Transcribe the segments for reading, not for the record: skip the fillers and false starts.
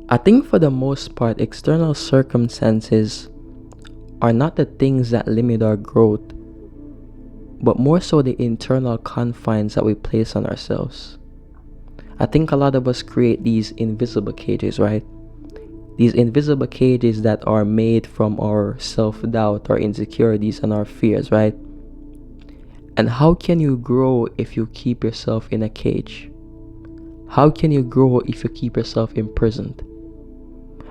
I think for the most part, external circumstances are not the things that limit our growth, but more so the internal confines that we place on ourselves. I think a lot of us create these invisible cages, right? These invisible cages that are made from our self-doubt, our insecurities, and our fears, right? And how can you grow if you keep yourself in a cage? How can you grow if you keep yourself imprisoned?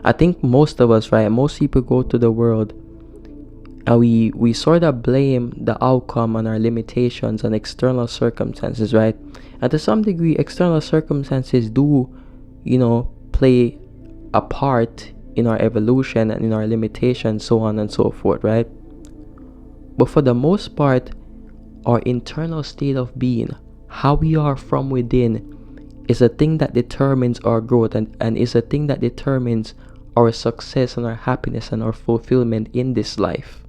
I think most of us, right? Most people go to the world and we sort of blame the outcome on our limitations and external circumstances, right? And to some degree, external circumstances do, play a part in our evolution and in our limitations, so on and so forth, right? But for the most part, our internal state of being, how we are from within, is a thing that determines our growth and is a thing that determines our success and our happiness and our fulfillment in this life.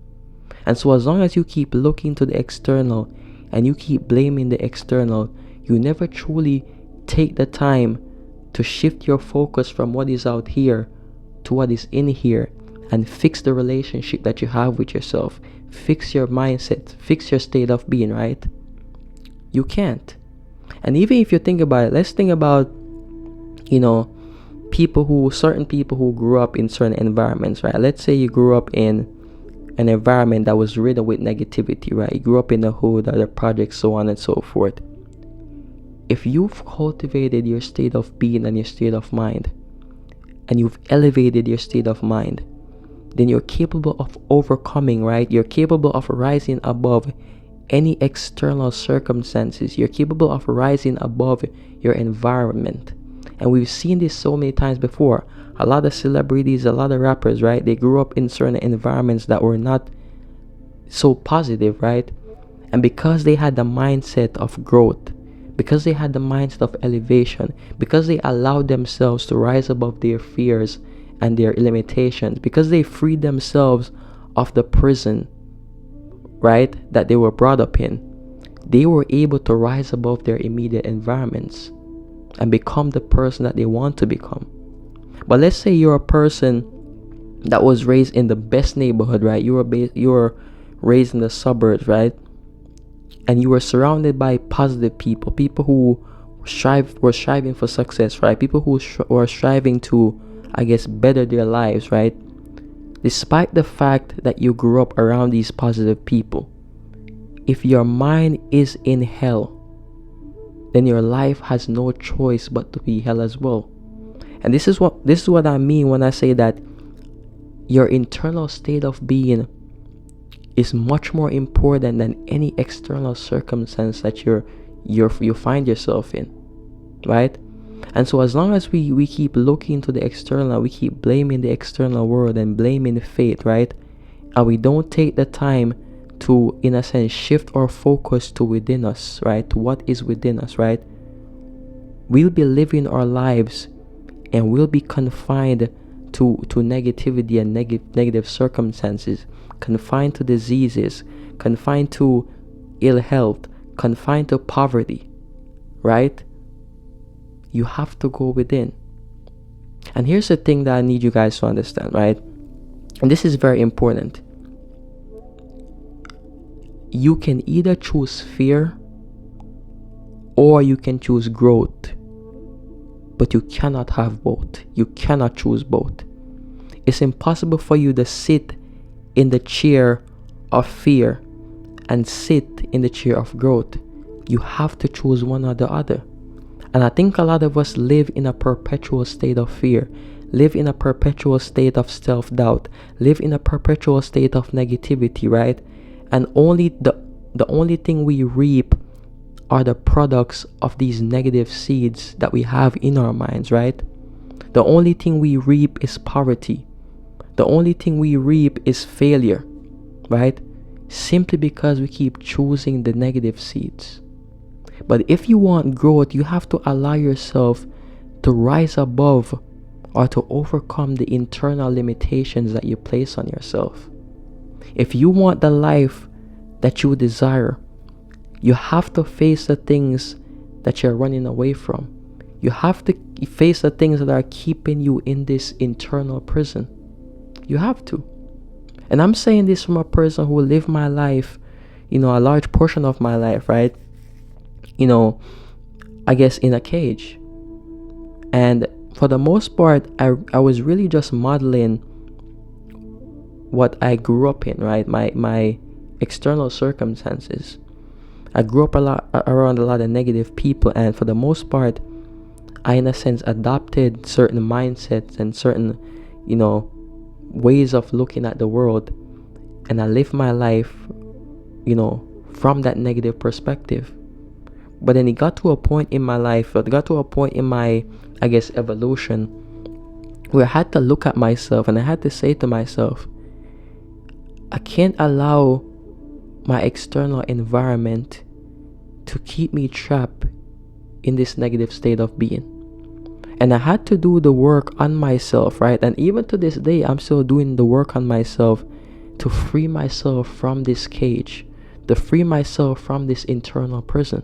And so as long as you keep looking to the external and you keep blaming the external, you never truly take the time to shift your focus from what is out here to what is in here and fix the relationship that you have with yourself. Fix your mindset, fix your state of being, right? You can't. And even if you think about it, let's think about, certain people who grew up in certain environments, right? Let's say you grew up in an environment that was riddled with negativity, right? You grew up in the hood or the projects, so on and so forth. If you've cultivated your state of being and your state of mind, and you've elevated your state of mind, then you're capable of overcoming, right? You're capable of rising above any external circumstances. You're capable of rising above your environment. And we've seen this so many times before. A lot of celebrities, a lot of rappers, right? They grew up in certain environments that were not so positive, right? And because they had the mindset of growth, because they had the mindset of elevation, because they allowed themselves to rise above their fears and their limitations, because they freed themselves of the prison, right, that they were brought up in, they were able to rise above their immediate environments and become the person that they want to become. But let's say you're a person that was raised in the best neighborhood, right? You were raised in the suburbs, right? And you were surrounded by positive people who were striving for success, right? People who were striving to, I guess, better their lives, right? Despite the fact that you grew up around these positive people, if your mind is in hell, then your life has no choice but to be hell as well. And this is what I mean when I say that your internal state of being is much more important than any external circumstance that you find yourself in, right? And so as long as we keep looking to the external, we keep blaming the external world and blaming fate, right? And we don't take the time to, in a sense, shift our focus to within us, right? To what is within us, right? We'll be living our lives and we'll be confined to negativity and negative circumstances, confined to diseases, confined to ill health, confined to poverty, right? You have to go within. And here's the thing that I need you guys to understand, right? And this is very important. You can either choose fear or you can choose growth, but you cannot have both. You cannot choose both. It's impossible for you to sit in the chair of fear and sit in the chair of growth. You have to choose one or the other. And I think a lot of us live in a perpetual state of fear, live in a perpetual state of self-doubt, live in a perpetual state of negativity, right? And the only thing we reap are the products of these negative seeds that we have in our minds, right? The only thing we reap is poverty. The only thing we reap is failure, right? Simply because we keep choosing the negative seeds. But if you want growth, you have to allow yourself to rise above or to overcome the internal limitations that you place on yourself. If you want the life that you desire, you have to face the things that you're running away from. You have to face the things that are keeping you in this internal prison. You have to. And I'm saying this from a person who lived my life, a large portion of my life, right? I guess in a cage. And for the most part, I was really just modeling what I grew up in, right? My external circumstances. I grew up around a lot of negative people, and for the most part, I in a sense adopted certain mindsets and certain, ways of looking at the world, and I lived my life, from that negative perspective. But then it got to a point in my life, it got to a point in my, I guess, evolution, where I had to look at myself and I had to say to myself, I can't allow my external environment to keep me trapped in this negative state of being. And I had to do the work on myself, right? And even to this day, I'm still doing the work on myself to free myself from this cage, to free myself from this internal prison.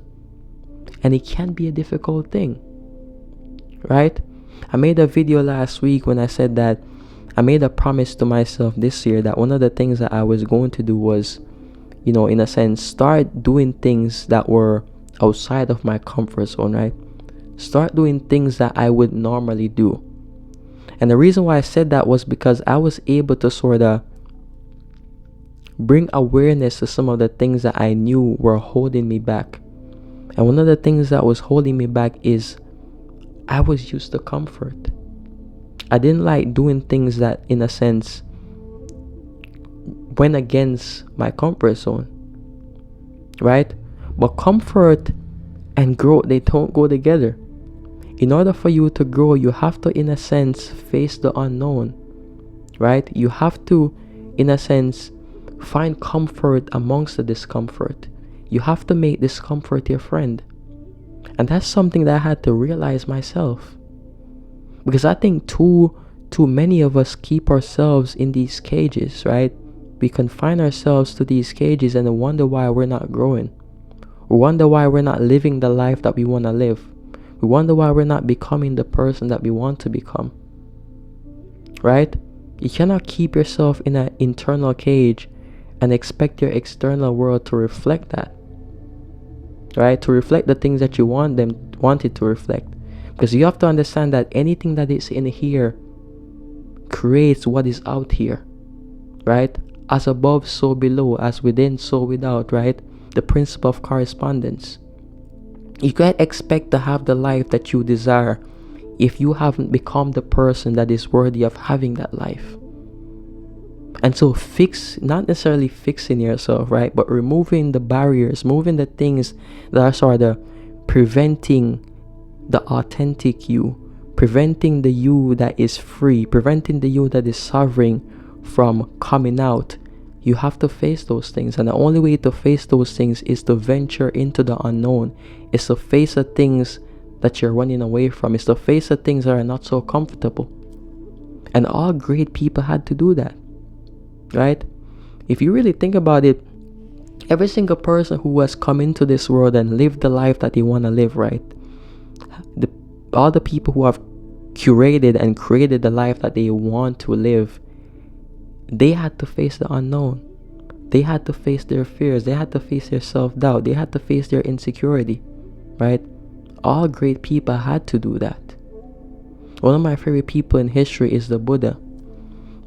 And it can be a difficult thing, right? I made a video last week when I said that I made a promise to myself this year that one of the things that I was going to do was, in a sense, start doing things that were outside of my comfort zone, right? Start doing things that I would normally do. And the reason why I said that was because I was able to sort of bring awareness to some of the things that I knew were holding me back. And one of the things that was holding me back is I was used to comfort. I didn't like doing things that, in a sense, went against my comfort zone, right? But comfort and growth, they don't go together. In order for you to grow, you have to, in a sense, face the unknown, right? You have to, in a sense, find comfort amongst the discomfort. You have to make discomfort your friend. And that's something that I had to realize myself. Because I think too many of us keep ourselves in these cages, right? We confine ourselves to these cages and wonder why we're not growing. We wonder why we're not living the life that we want to live. We wonder why we're not becoming the person that we want to become, right? You cannot keep yourself in an internal cage and expect your external world to reflect that, right? To reflect the things that you want it to reflect. Because you have to understand that anything that is in here creates what is out here, right? As above, so below. As within, so without, right? The principle of correspondence. You can't expect to have the life that you desire if you haven't become the person that is worthy of having that life. And so not necessarily fixing yourself, right? But removing the barriers, moving the things that are sort of preventing the authentic you, preventing the you that is free, preventing the you that is sovereign from coming out. You have to face those things. And the only way to face those things is to venture into the unknown. Is to face the things that you're running away from. Is to face the things that are not so comfortable. And all great people had to do that, right? If you really think about it, every single person who has come into this world and lived the life that they want to live, right? All the people who have curated and created the life that they want to live, they had to face the unknown. They had to face their fears. They had to face their self-doubt. They had to face their insecurity, right? All great people had to do that. One of my favorite people in history is the Buddha,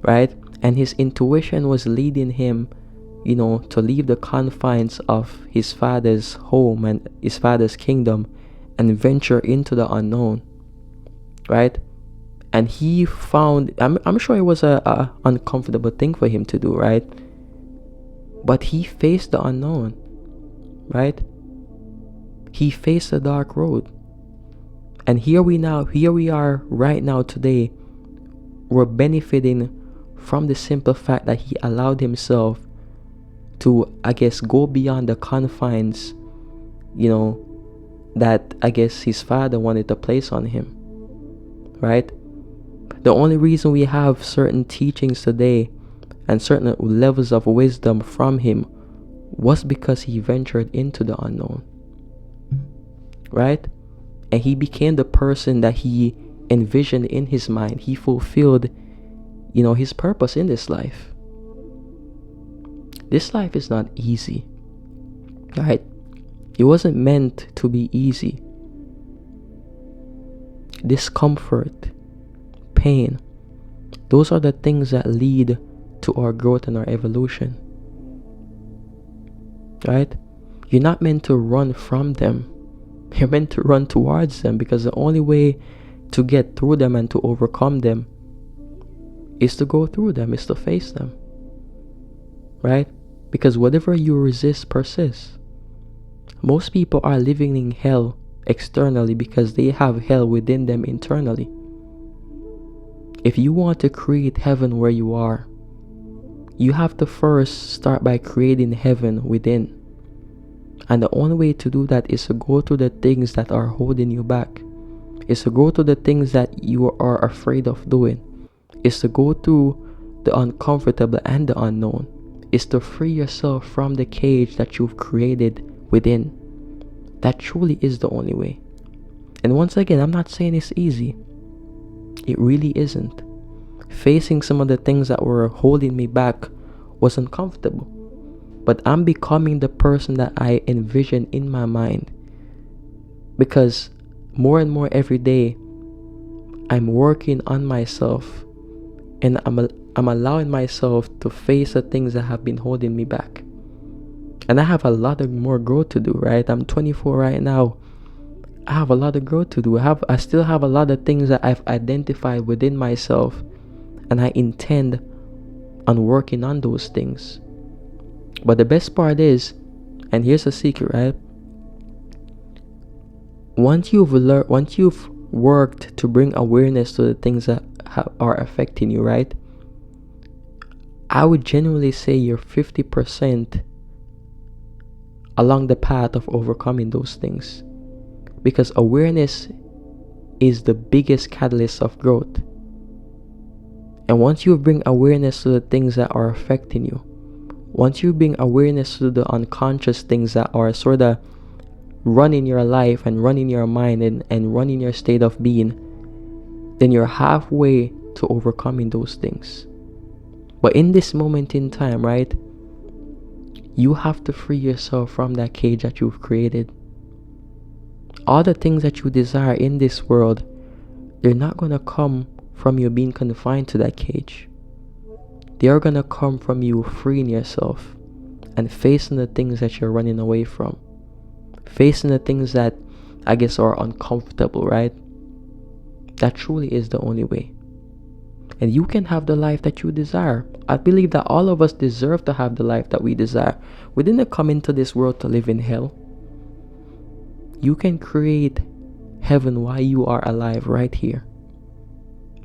right? And his intuition was leading him, to leave the confines of his father's home and his father's kingdom and venture into the unknown, right? And he found, I'm sure it was a uncomfortable thing for him to do, right? But he faced the unknown, right? He faced the dark road. And here we are right now today. We're benefiting from the simple fact that he allowed himself to, I guess, go beyond the confines, that I guess his father wanted to place on him, right? The only reason we have certain teachings today and certain levels of wisdom from him was because he ventured into the unknown, right? and he became the person that he envisioned in his mind. He fulfilled, his purpose in this life. This life is not easy, right? It wasn't meant to be easy. Discomfort, pain, those are the things that lead to our growth and our evolution, right? You're not meant to run from them. You're meant to run towards them, because the only way to get through them and to overcome them is to go through them, is to face them, right? Because whatever you resist persists. Most people are living in hell externally because they have hell within them internally. If you want to create heaven where you are, you have to first start by creating heaven within. And the only way to do that is to go through the things that are holding you back. Is to go through the things that you are afraid of doing. Is to go through the uncomfortable and the unknown. Is to free yourself from the cage that you've created within. That truly is the only way. And once again, I'm not saying it's easy. It really isn't. Facing some of the things that were holding me back was uncomfortable. But I'm becoming the person that I envision in my mind. Because more and more every day, I'm working on myself. And I'm allowing myself to face the things that have been holding me back. And I have a lot of more growth to do, right? I'm 24 right now. I have a lot of growth to do. I still have a lot of things that I've identified within myself. And I intend on working on those things. But the best part is, and here's a secret, right? Once you've worked to bring awareness to the things that are affecting you, right? I would genuinely say you're 50% along the path of overcoming those things. Because awareness is the biggest catalyst of growth. And once you bring awareness to the things that are affecting you, once you bring awareness to the unconscious things that are sort of running your life and running your mind and running your state of being, then you're halfway to overcoming those things. But in this moment in time, right, you have to free yourself from that cage that you've created. All the things that you desire in this world, they're not going to come from you being confined to that cage. They are going to come from you freeing yourself and facing the things that you're running away from. Facing the things that I guess are uncomfortable, right? That truly is the only way. And you can have the life that you desire. I believe that all of us deserve to have the life that we desire. We didn't come into this world to live in hell. You can create heaven while you are alive right here,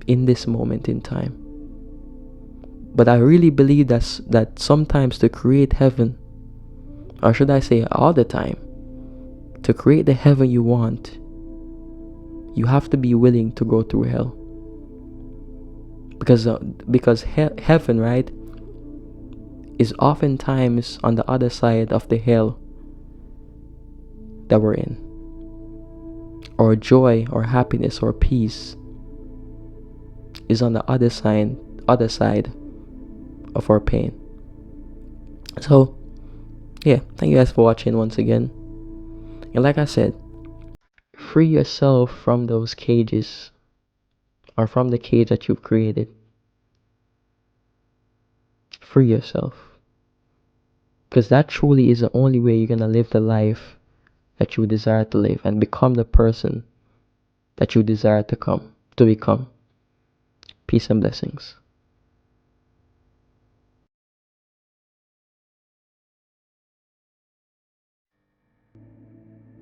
in this moment in time. But I really believe that sometimes to create heaven, or should I say all the time, to create the heaven you want, you have to be willing to go through hell. Because heaven, right, is oftentimes on the other side of the hell that we're in. Or joy or happiness or peace is on the other side of our pain. So yeah, thank you guys for watching once again. And like I said, free yourself from those cages, or from the cage that you've created. Free yourself, because that truly is the only way you're gonna live the life that you desire to live and become the person that you desire to become. Peace and blessings.